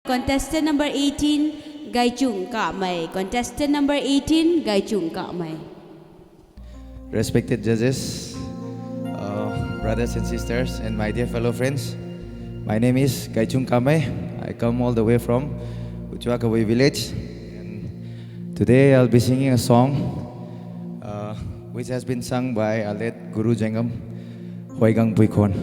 Contestant number 18, Gai Chung Ka Mai. Contestant number 18, Gai Chung Ka Mai. Respected judges, brothers and sisters, and my dear fellow friends, my name is Gai Chung Kamai. I come all the way from Uchuakawai village. And today I'll be singing a song which has been sung by our late Guru Jengam, Hoigang Puikon.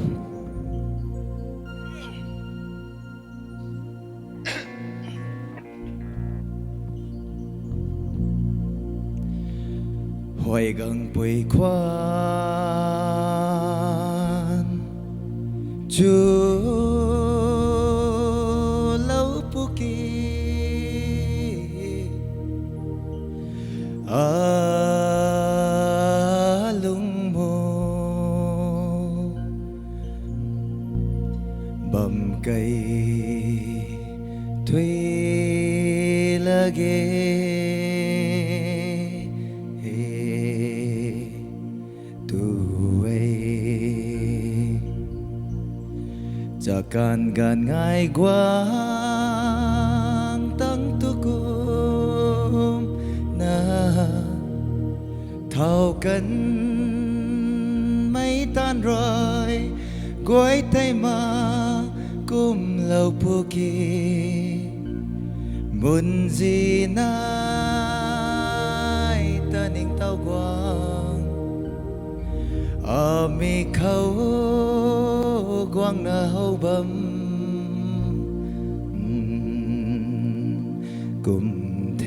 Hoigang Puikon Chu Lau Puki Alung Mo Bam Kai Thuy Lageจากการง่ายกว้างตั้งตุกุมนาเท่ากันไม่ต้านรอยกวยไตมากุมเหล่าผู้กีมุนจีนายตานิ่งเต้ากวางมีเขากวางนาเฮาบำกุมเท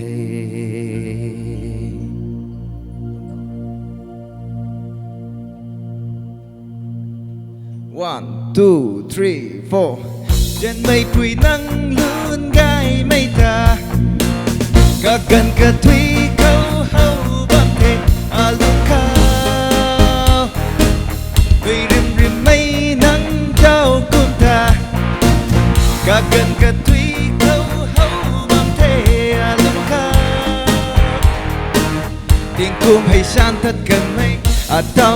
One, two, three, four ฉันไม่คุยนั่งลุ้นกายไม่ตาก็กันกระทุยเขาเฮาบำเทอาลุกเขาไม่ริมไม่นั่งเจ้ากุมตากะกันกะทุยเขาเฮาบำเทอาลุกเขาทิ้งกุมให้ฉันทัดกันไหมอาเท่า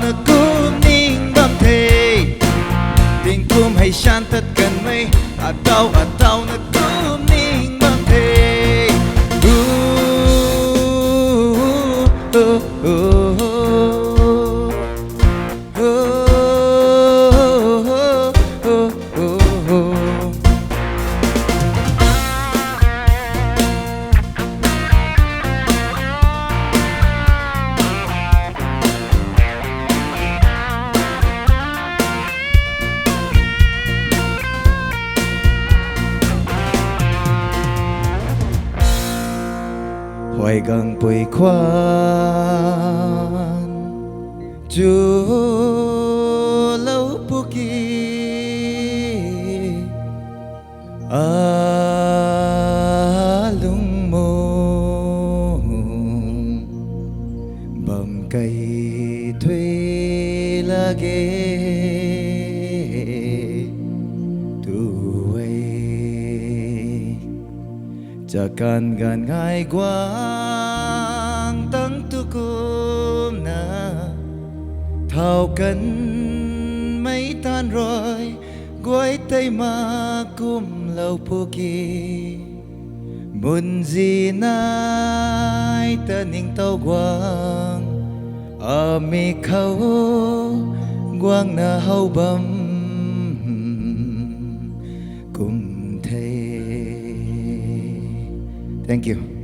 นะกุมนิ่งบำเททิ้งกุมให้ฉันทัดกันไหมอาเท่านะกุมนิ่งบำเทHoigang Puikon Chu Lau Puki Alung Mo Bam Kai Thuy Lageจากการง่ายกว้างตั้งตุกุมนาเท่ากันไม่ต้านรอยกวยไตมากุมเหล่าผู้กีมุนจีนายตะนิ่งเต้ากวางมีเขากวางนาเฮาบำกุมเทThank you.